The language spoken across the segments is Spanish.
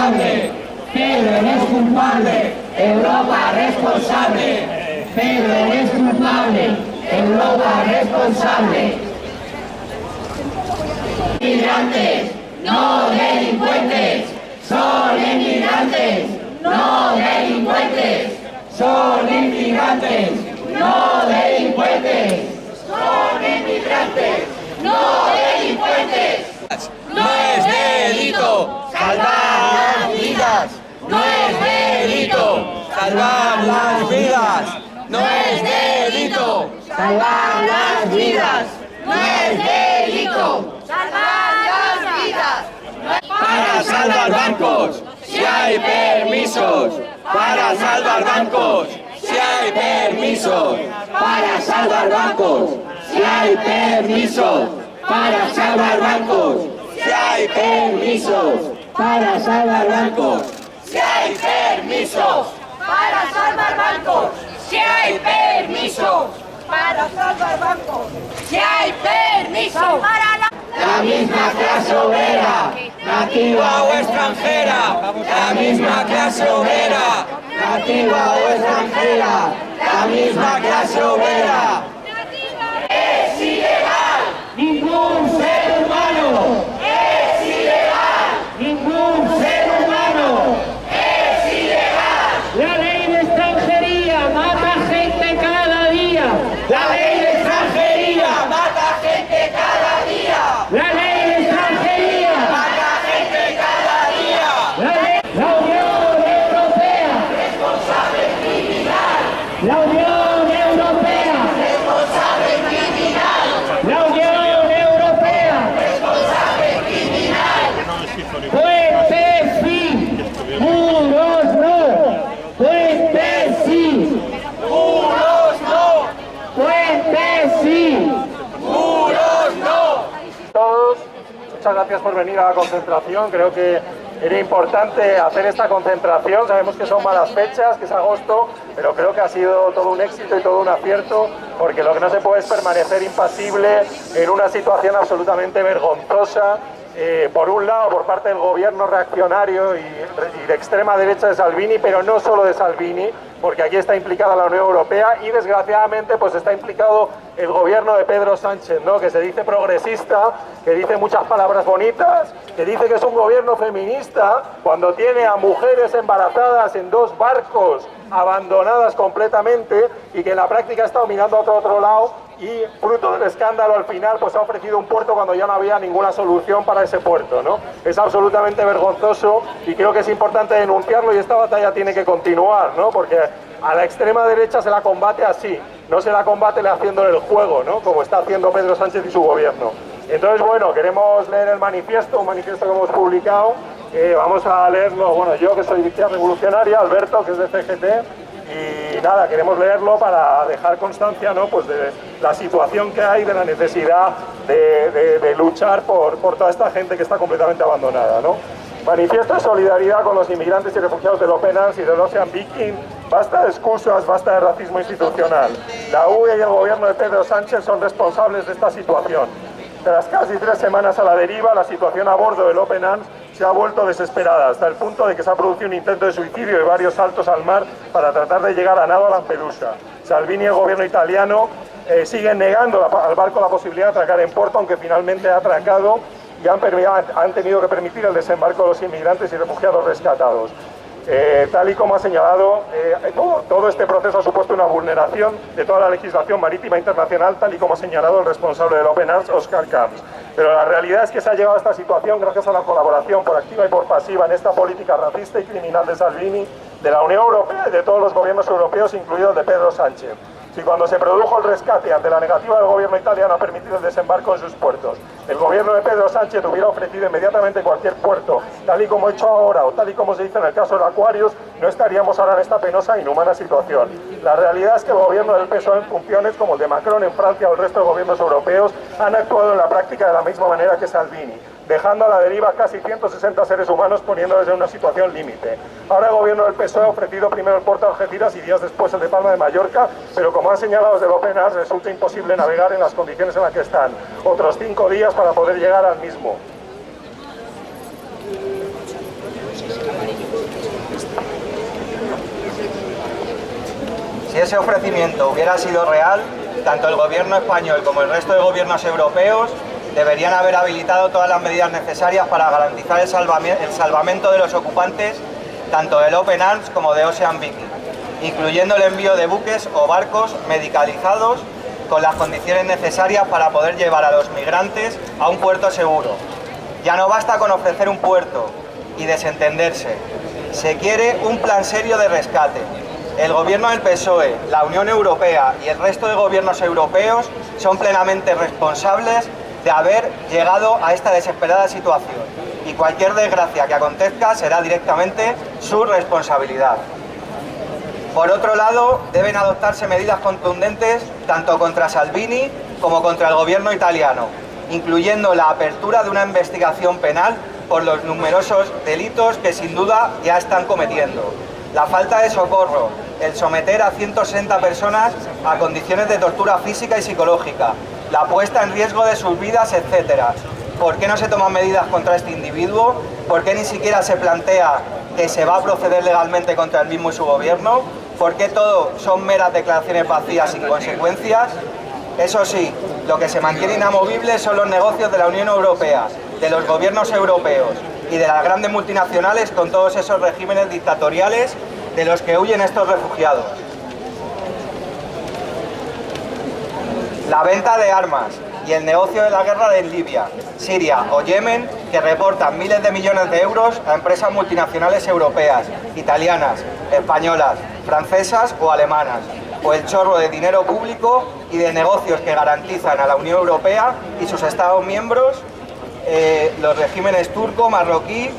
culpable, Pedro eres culpable, Europa responsable, Pedro eres culpable, Europa responsable. Inmigrantes, no delincuentes, son inmigrantes, no delincuentes, son inmigrantes, no delincuentes, son inmigrantes, no delincuentes. No es delito salvar las vidas, no es delito salvar las vidas, no es delito salvar las vidas, no es delito salvar las vidas. Para salvar bancos, si hay permisos, para salvar bancos, si hay permisos, para salvar bancos, si hay permisos, para salvar bancos, si hay permisos, para salvar bancos, si hay permisos, para salvar bancos, si hay permiso, para salvar bancos, si hay permiso, para la misma clase obrera, nativa o extranjera, la misma clase obrera, nativa o extranjera, la misma clase obrera. es ilegal, ningún ser humano, es ilegal, ningún ser humano. es ilegal, La ley de extranjería mata gente cada día. La ley de extranjería mata gente cada día. La ley de extranjería. Mata gente cada día. La Unión Europea. responsable criminal, La Unión Europea. responsable criminal, La Unión Europea. responsable criminal, Puentes sí. Muros no. Puentes sí. ¡Muros no! Puentes sí. ¡Muros no! Todos, muchas gracias por venir a la concentración. Creo que era importante hacer esta concentración. Sabemos que son malas fechas, que es agosto, pero creo que ha sido todo un éxito y todo un acierto, porque lo que no se puede es permanecer impasible en una situación absolutamente vergonzosa. Por un lado, por parte del gobierno reaccionario y de extrema derecha de Salvini, pero no solo de Salvini, porque aquí está implicada la Unión Europea y desgraciadamente pues está implicado el gobierno de Pedro Sánchez, ¿no? Que se dice progresista, que dice muchas palabras bonitas, que dice que es un gobierno feminista, cuando tiene a mujeres embarazadas en 2 barcos abandonadas completamente y que en la práctica ha estado mirando a otro lado y fruto del escándalo al final pues ha ofrecido un puerto cuando ya no había ninguna solución para ese puerto, ¿no? Es absolutamente vergonzoso y creo que es importante denunciarlo y esta batalla tiene que continuar, ¿no? Porque a la extrema derecha se la combate así, no se la combate haciéndole el juego, ¿no? Como está haciendo Pedro Sánchez y su gobierno. Entonces, bueno, queremos leer el manifiesto, un manifiesto que hemos publicado. Vamos a leerlo, bueno, yo que soy de Izquierda Revolucionaria, Alberto, que es de CGT, y nada, queremos leerlo para dejar constancia, ¿no? Pues de la situación que hay, de la necesidad de luchar por toda esta gente que está completamente abandonada, ¿no? Manifiesto de solidaridad con los inmigrantes y refugiados del Open Arms y del Ocean Viking. Basta de excusas, basta de racismo institucional. La UE y el gobierno de Pedro Sánchez son responsables de esta situación. Tras casi 3 semanas a la deriva, la situación a bordo del Open Arms se ha vuelto desesperada, hasta el punto de que se ha producido un intento de suicidio y varios saltos al mar para tratar de llegar a nado a Lampedusa. Salvini y el gobierno italiano siguen negando al barco la posibilidad de atracar en puerto, aunque finalmente ha atracado y han tenido que permitir el desembarco de los inmigrantes y refugiados rescatados. Tal y como ha señalado, todo este proceso ha supuesto una vulneración de toda la legislación marítima internacional, tal y como ha señalado el responsable del Open Arms, Oscar Camps. Pero la realidad es que se ha llegado a esta situación gracias a la colaboración por activa y por pasiva en esta política racista y criminal de Salvini, de la Unión Europea y de todos los gobiernos europeos, incluido el de Pedro Sánchez. Si cuando se produjo el rescate ante la negativa del gobierno italiano a permitir el desembarco en sus puertos, el gobierno de Pedro Sánchez hubiera ofrecido inmediatamente cualquier puerto, tal y como he hecho ahora o tal y como se hizo en el caso del Aquarius, no estaríamos ahora en esta penosa e inhumana situación. La realidad es que el gobierno del PSOE en funciones, como el de Macron en Francia o el resto de gobiernos europeos, han actuado en la práctica de la misma manera que Salvini, dejando a la deriva casi 160 seres humanos, poniéndoles en una situación límite. Ahora el gobierno del PSOE ha ofrecido primero el puerto de Algeciras y días después el de Palma de Mallorca, pero como han señalado desde el Open Arms, resulta imposible navegar en las condiciones en las que están. Otros 5 días para poder llegar al mismo. ese ofrecimiento hubiera sido real, tanto el gobierno español como el resto de gobiernos europeos deberían haber habilitado todas las medidas necesarias para garantizar el salvamento de los ocupantes, tanto del Open Arms como de Ocean Viking, incluyendo el envío de buques o barcos medicalizados con las condiciones necesarias para poder llevar a los migrantes a un puerto seguro. Ya no basta con ofrecer un puerto y desentenderse. Se quiere un plan serio de rescate. El gobierno del PSOE, la Unión Europea y el resto de gobiernos europeos son plenamente responsables de haber llegado a esta desesperada situación, y cualquier desgracia que acontezca será directamente su responsabilidad. Por otro lado, deben adoptarse medidas contundentes tanto contra Salvini como contra el gobierno italiano, incluyendo la apertura de una investigación penal por los numerosos delitos que sin duda ya están cometiendo. La falta de socorro, el someter a 160 personas a condiciones de tortura física y psicológica, la puesta en riesgo de sus vidas, etc. ¿Por qué no se toman medidas contra este individuo? ¿Por qué ni siquiera se plantea que se va a proceder legalmente contra el mismo y su gobierno? ¿Por qué todo son meras declaraciones vacías sin consecuencias? Eso sí, lo que se mantiene inamovible son los negocios de la Unión Europea, de los gobiernos europeos y de las grandes multinacionales con todos esos regímenes dictatoriales de los que huyen estos refugiados. La venta de armas y el negocio de la guerra en Libia, Siria o Yemen, que reportan miles de millones de euros a empresas multinacionales europeas, italianas, españolas, francesas o alemanas, o el chorro de dinero público y de negocios que garantizan a la Unión Europea y sus Estados miembros, los regímenes turco, marroquí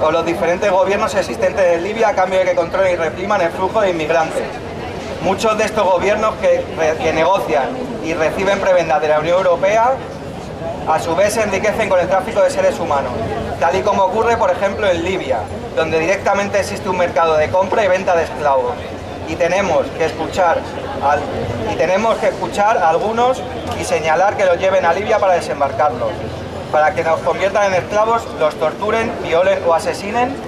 o los diferentes gobiernos existentes en Libia a cambio de que controlen y repriman el flujo de inmigrantes. Muchos de estos gobiernos que negocian y reciben prebendas de la Unión Europea, a su vez se enriquecen con el tráfico de seres humanos, tal y como ocurre, por ejemplo, en Libia, donde directamente existe un mercado de compra y venta de esclavos. Y tenemos que escuchar a algunos y señalar que los lleven a Libia para desembarcarlos, para que nos conviertan en esclavos, los torturen, violen o asesinen.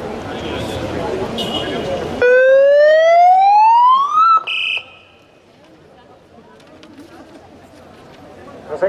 Nos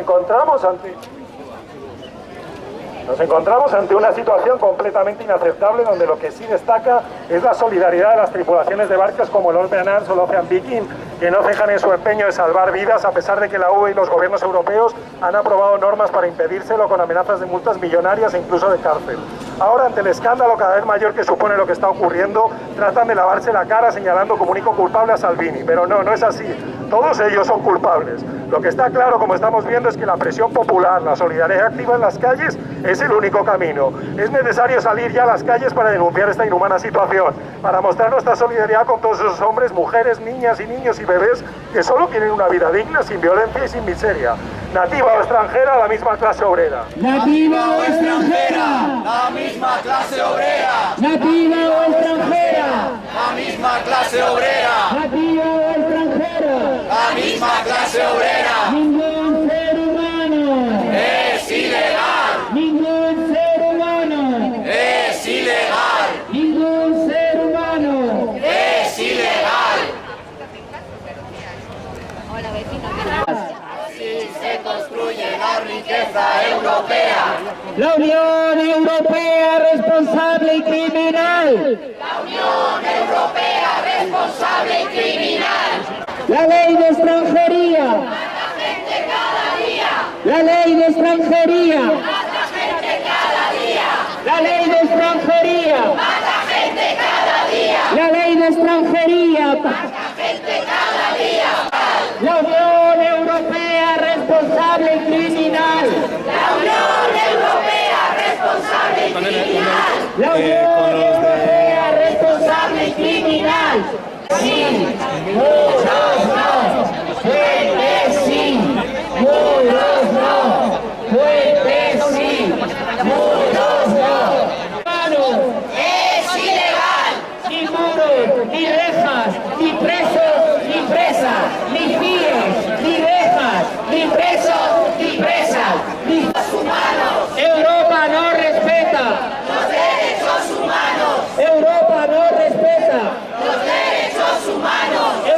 encontramos ante una situación completamente inaceptable, donde lo que sí destaca es la solidaridad de las tripulaciones de barcos como el Open Arms o el Ocean Viking, que no cejan en su empeño de salvar vidas, a pesar de que la UE y los gobiernos europeos han aprobado normas para impedírselo, con amenazas de multas millonarias e incluso de cárcel. Ahora, ante el escándalo cada vez mayor que supone lo que está ocurriendo, tratan de lavarse la cara señalando como único culpable a Salvini, pero no es así. Todos ellos son culpables. Lo que está claro, como estamos viendo, es que la presión popular, la solidaridad activa en las calles es el único camino. Es necesario salir ya a las calles para denunciar esta inhumana situación, para mostrar nuestra solidaridad con todos esos hombres, mujeres, niñas y niños y bebés que solo quieren una vida digna, sin violencia y sin miseria. Nativa o extranjera, la misma clase obrera. Nativa o extranjera. La misma clase obrera. Nativa o extranjera. La misma clase obrera. Nativa o extranjera. La misma clase obrera. Ningún ser humano. Es ilegal. Ningún ser humano. Es ilegal. Ningún ser humano. Es ilegal. Así se construye la riqueza europea. La Unión Europea responsable y criminal. La Unión Europea responsable y criminal. La ley de extranjería. Mata gente cada día. La ley de extranjería. Mata gente cada día. La ley de extranjería. Mata gente cada día. La ley de extranjería. Mata gente cada día. La Unión Europea responsable y criminal. La Unión Europea responsable y criminal. La Unión Europea responsable y criminal. Sí, muros no, puentes sí, muros no, puentes sí, muros no. Es ilegal. Ni muros, ni rejas, ni presos.